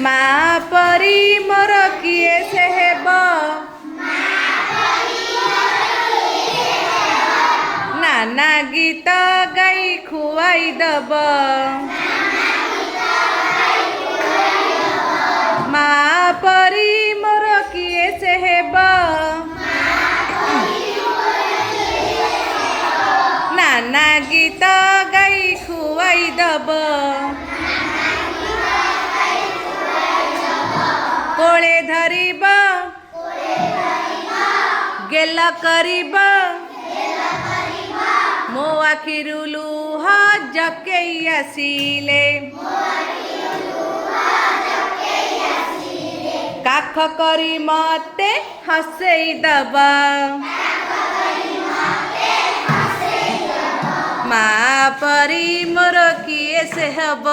माँ परी मोर किए से हेब नाना गीत गाई खुआई दब माँ परी मोर किए से हेब नाना गीत गाई खुआई दब कोले धरिब गेल करिब मो आखिरु लुह जकेई आसिले काख करी मते हसेई दबा माँ परी मोर किए से हब।